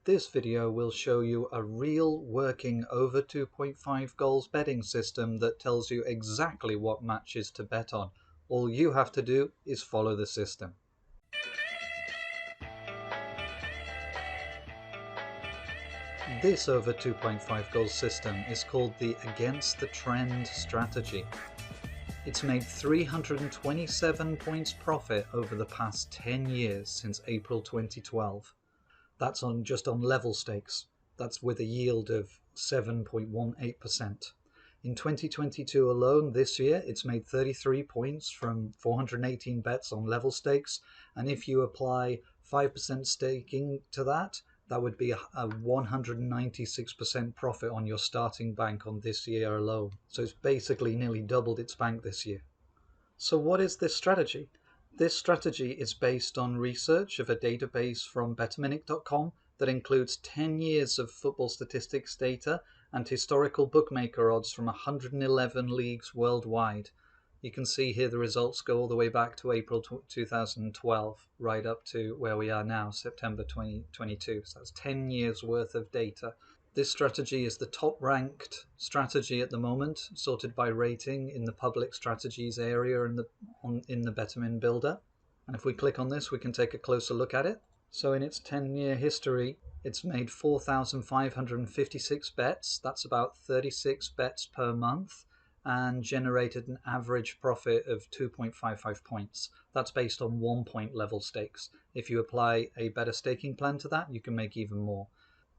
This video will show you a real working over 2.5 goals betting system that tells you exactly what matches to bet on. All you have to do is follow the system. This over 2.5 goals system is called the Against the Trend strategy. It's made 327 points profit over the past 10 years since April 2012. That's just on level stakes. That's with a yield of 7.18%. In 2022 alone, this year, it's made 33 points from 418 bets on level stakes. And if you apply 5% staking to that, that would be a 196% profit on your starting bank on this year alone. So it's basically nearly doubled its bank this year. So what is this strategy? This strategy is based on research of a database from betterminnick.com that includes 10 years of football statistics data and historical bookmaker odds from 111 leagues worldwide. You can see here the results go all the way back to April 2012, right up to where we are now, September 2022. So that's 10 years worth of data. This strategy is the top-ranked strategy at the moment, sorted by rating in the public strategies area in the Bettermin Builder. And if we click on this, we can take a closer look at it. So in its 10-year history, it's made 4,556 bets. That's about 36 bets per month, and generated an average profit of 2.55 points. That's based on 1-point level stakes. If you apply a better staking plan to that, you can make even more.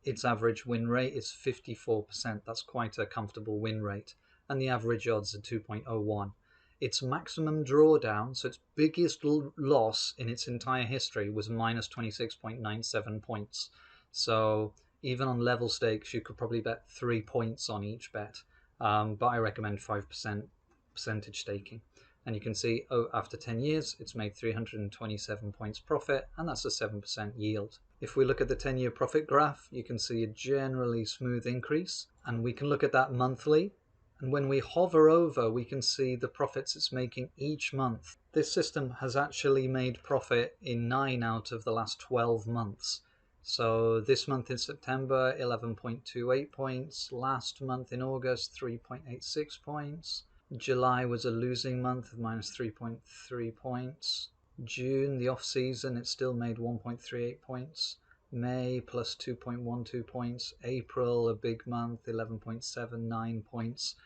Its average win rate is 54%. That's quite a comfortable win rate. And the average odds are 2.01. Its maximum drawdown, so its biggest loss in its entire history, was minus 26.97 points. So even on level stakes, you could probably bet 3 points on each bet. But I recommend 5% percentage staking. And you can see after 10 years, it's made 327 points profit, and that's a 7% yield. If we look at the 10-year profit graph, you can see a generally smooth increase, and we can look at that monthly. And when we hover over, we can see the profits it's making each month. This system has actually made profit in 9 out of the last 12 months. So this month in September, 11.28 points. Last month in August, 3.86 points. July was a losing month of minus 3.3 points. June, the off-season, it still made 1.38 points. May, plus 2.12 points. April, a big month, 11.79 points.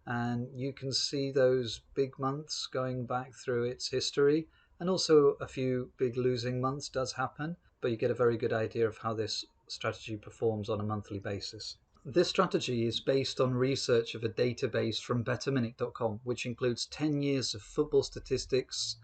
And you can see those big months going back through its history. And also a few big losing months does happen, but you get a very good idea of how this strategy performs on a monthly basis. This strategy is based on research of a database from betterminnick.com, which includes 10 years of football statistics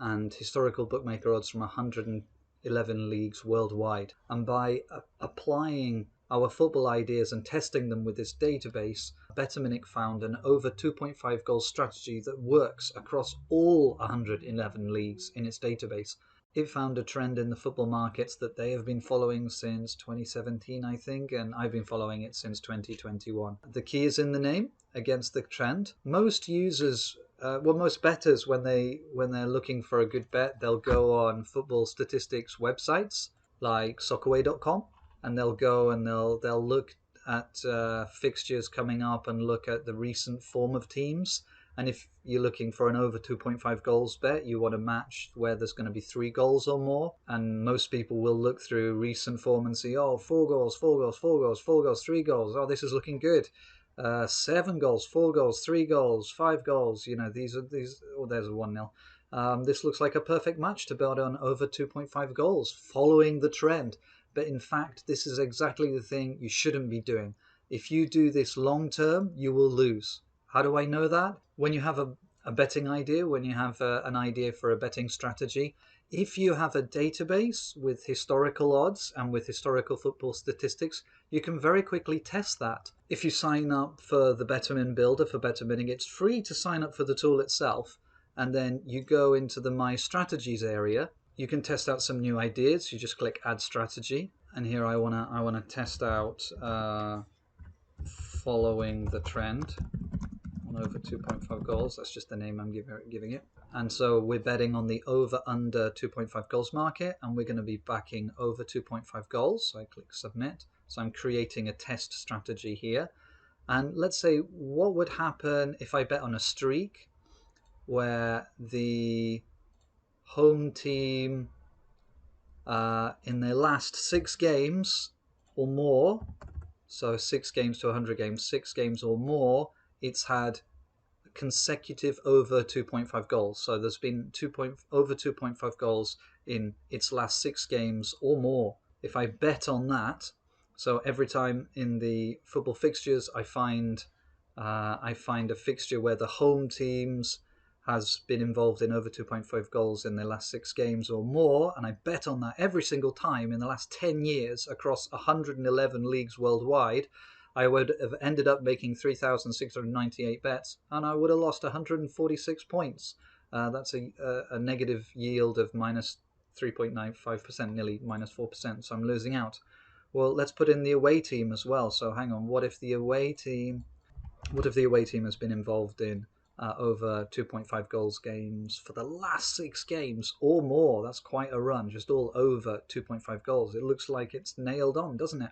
and historical bookmaker odds from 111 leagues worldwide. And by applying our football ideas and testing them with this database, Betterminnick found an over 2.5 goal strategy that works across all 111 leagues in its database. It found a trend in the football markets that they have been following since 2017, I think, and I've been following it since 2021. The key is in the name, against the trend. Most users, most bettors, when they're looking for a good bet, they'll go on football statistics websites like soccerway.com, and they'll go and they'll look at fixtures coming up and look at the recent form of teams. And if you're looking for an over 2.5 goals bet, you want a match where there's going to be 3 goals or more. And most people will look through recent form and see, 4 goals, 4 goals, 4 goals, 4 goals, 3 goals. Oh, this is looking good. 7 goals, 4 goals, 3 goals, 5 goals. You know, these. Oh, there's a 1-0. This looks like a perfect match to bet on over 2.5 goals, following the trend. But in fact, this is exactly the thing you shouldn't be doing. If you do this long term, you will lose. How do I know that? When you have a betting idea, when you have an idea for a betting strategy, if you have a database with historical odds and with historical football statistics, you can very quickly test that. If you sign up for the Bettermin Builder for Betterminnick, it's free to sign up for the tool itself, and then you go into the My Strategies area. You can test out some new ideas. You just click Add Strategy, and here I wanna test out following the trend on over 2.5 goals. That's just the name I'm giving it. And so we're betting on the over-under 2.5 goals market, and we're going to be backing over 2.5 goals. So I click submit. So I'm creating a test strategy here. And let's say, what would happen if I bet on a streak where the home team in their last 6 games or more, so 6 games to 100 games, 6 games or more, it's had consecutive over 2.5 goals. So there's been over 2.5 goals in its last 6 games or more. If I bet on that, so every time in the football fixtures I find a fixture where the home teams has been involved in over 2.5 goals in their last 6 games or more, and I bet on that every single time in the last 10 years across 111 leagues worldwide, I would have ended up making 3,698 bets, and I would have lost 146 points. That's a negative yield of minus 3.95%, nearly minus 4%, so I'm losing out. Well, let's put in the away team as well. So hang on, what if the away team has been involved in over 2.5 goals games for the last 6 games or more? That's quite a run, just all over 2.5 goals. It looks like it's nailed on, doesn't it?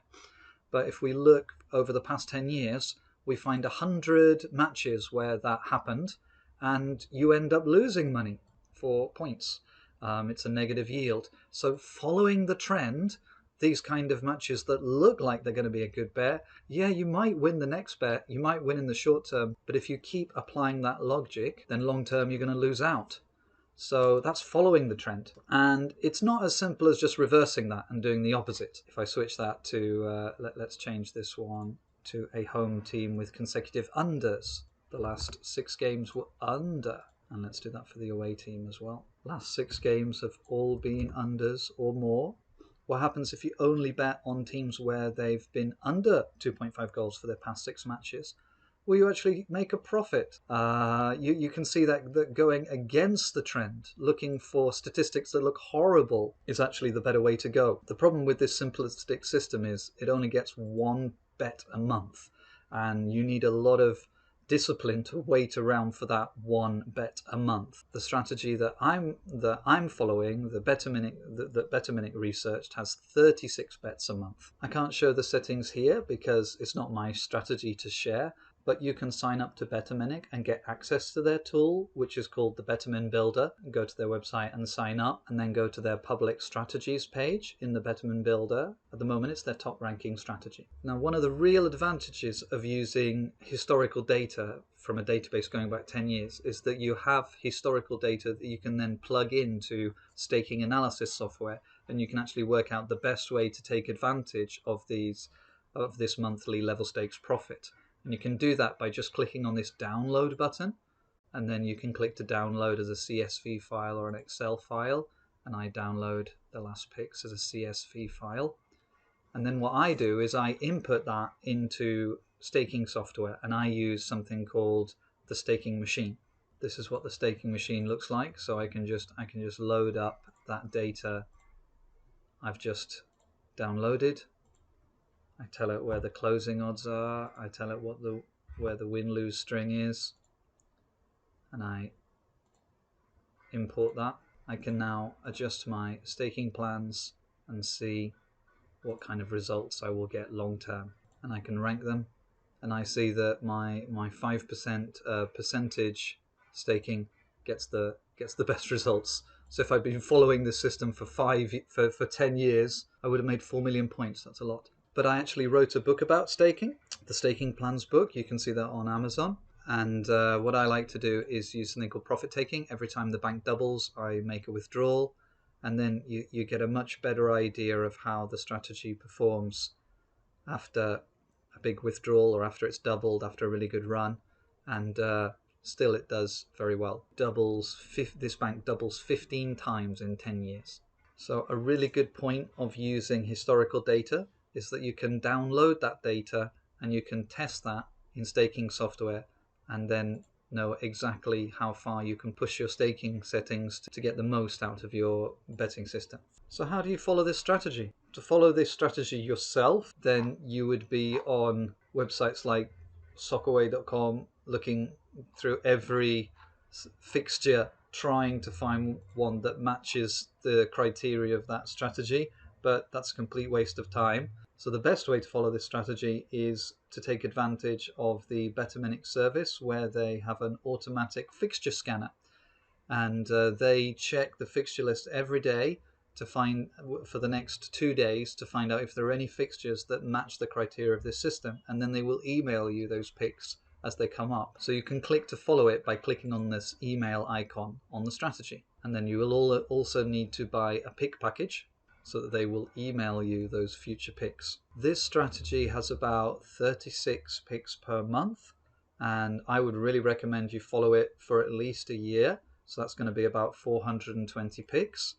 But if we look over the past 10 years, we find 100 matches where that happened, and you end up losing money for points. It's a negative yield. So following the trend, these kind of matches that look like they're going to be a good bet, yeah, you might win the next bet, you might win in the short term, but if you keep applying that logic, then long term you're going to lose out. So that's following the trend. And it's not as simple as just reversing that and doing the opposite. If I switch that to, let's change this one to a home team with consecutive unders. The last 6 games were under. And let's do that for the away team as well. Last 6 games have all been unders or more. What happens if you only bet on teams where they've been under 2.5 goals for their past 6 matches? Well, you actually make a profit. You can see that going against the trend, looking for statistics that look horrible, is actually the better way to go. The problem with this simplistic system is it only gets 1 bet a month, and you need a lot of discipline to wait around for that 1 bet a month. The strategy that I'm following, that Betterminute researched, has 36 bets a month. I can't show the settings here because it's not my strategy to share, but you can sign up to Betterminute and get access to their tool, which is called the Bettermin Builder. Go to their website and sign up, and then go to their public strategies page in the Bettermin Builder. At the moment, it's their top ranking strategy. Now, one of the real advantages of using historical data from a database going back 10 years is that you have historical data that you can then plug into staking analysis software, and you can actually work out the best way to take advantage of this monthly level stakes profit. And you can do that by just clicking on this download button, and then you can click to download as a CSV file or an Excel file, and I download the last picks as a CSV file. And then what I do is I input that into staking software, and I use something called the staking machine. This is what the staking machine looks like. So I can just load up that data I've just downloaded. I tell it where the closing odds are. I tell it where the win-lose string is, and I import that. I can now adjust my staking plans and see what kind of results I will get long term, and I can rank them. And I see that my 5% percentage staking gets the best results. So if I'd been following this system for 10 years, I would have made 4 million points. That's a lot. But I actually wrote a book about staking, the Staking Plans book. You can see that on Amazon. And what I like to do is use something called profit taking. Every time the bank doubles, I make a withdrawal, and then you get a much better idea of how the strategy performs after a big withdrawal or after it's doubled after a really good run. And still it does very well. This bank doubles 15 times in 10 years. So a really good point of using historical data is that you can download that data and you can test that in staking software, and then know exactly how far you can push your staking settings to get the most out of your betting system. So how do you follow this strategy? To follow this strategy yourself, then you would be on websites like Soccerway.com, looking through every fixture trying to find one that matches the criteria of that strategy, but that's a complete waste of time. So the best way to follow this strategy is to take advantage of the Betterminix service, where they have an automatic fixture scanner, and they check the fixture list every day to find, for the next 2 days, to find out if there are any fixtures that match the criteria of this system, and then they will email you those picks as they come up. So you can click to follow it by clicking on this email icon on the strategy, and then you will also need to buy a pick package so that they will email you those future picks. This strategy has about 36 picks per month, and I would really recommend you follow it for at least a year. So that's going to be about 420 picks.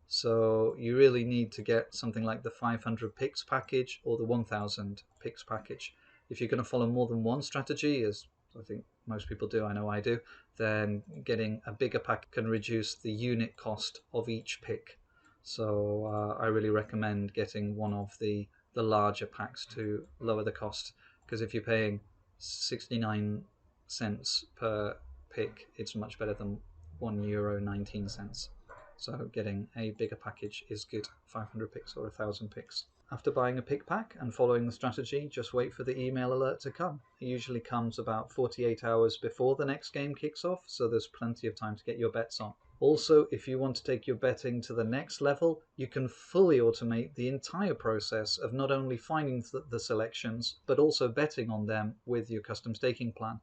So you really need to get something like the 500 picks package or the 1000 picks package. If you're going to follow more than one strategy, as I think most people do, I know I do, then getting a bigger pack can reduce the unit cost of each pick. So I really recommend getting one of the larger packs to lower the cost, because if you're paying 69 cents per pick, it's much better than €1.19. So getting a bigger package is good, 500 picks or 1000 picks. After buying a pick pack and following the strategy, just wait for the email alert to come. It usually comes about 48 hours before the next game kicks off, so there's plenty of time to get your bets on. Also, if you want to take your betting to the next level, you can fully automate the entire process of not only finding the selections, but also betting on them with your custom staking plan,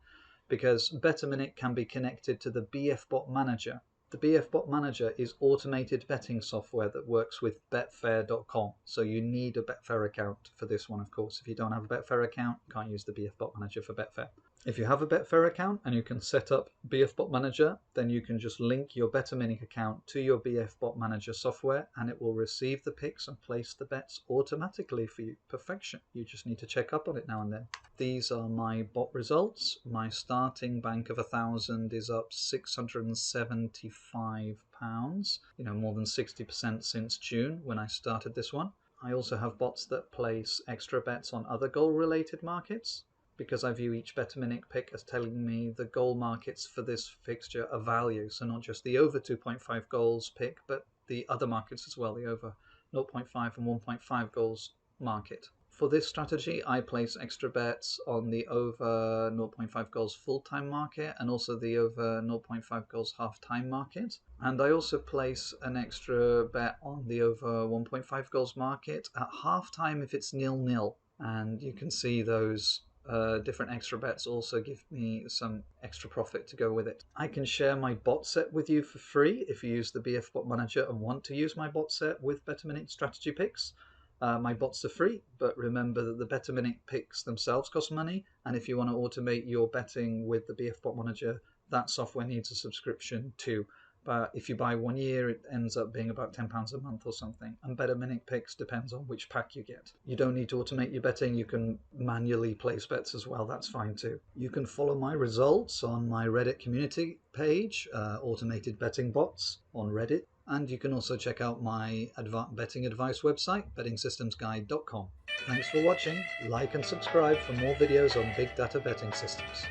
because Betterminix can be connected to the BFBot Manager. The BFBot Manager is automated betting software that works with Betfair.com. So you need a Betfair account for this one, of course. If you don't have a Betfair account, you can't use the BFBot Manager for Betfair. If you have a Betfair account and you can set up BFBot Manager, then you can just link your Betterminix account to your BFBot Manager software, and it will receive the picks and place the bets automatically for you. Perfection. You just need to check up on it now and then. These are my bot results. My starting bank of 1,000 is up £675, more than 60% since June when I started this one. I also have bots that place extra bets on other goal-related markets, because I view each Betterminix pick as telling me the goal markets for this fixture are value. So not just the over 2.5 goals pick, but the other markets as well, the over 0.5 and 1.5 goals market. For this strategy, I place extra bets on the over 0.5 goals full-time market and also the over 0.5 goals half-time market. And I also place an extra bet on the over 1.5 goals market at half-time if it's 0-0. And you can see those different extra bets also give me some extra profit to go with it. I can share my bot set with you for free if you use the BFBot Manager and want to use my bot set with Betterminix strategy picks. My bots are free, but remember that the Betterminix picks themselves cost money, and if you want to automate your betting with the BFBot Manager, that software needs a subscription too. But if you buy 1 year, it ends up being about £10 a month or something. And Betterminix picks depends on which pack you get. You don't need to automate your betting. You can manually place bets as well. That's fine too. You can follow my results on my Reddit community page, Automated Betting Bots on Reddit. And you can also check out my betting advice website, bettingsystemsguide.com. Thanks for watching. Like and subscribe for more videos on big data betting systems.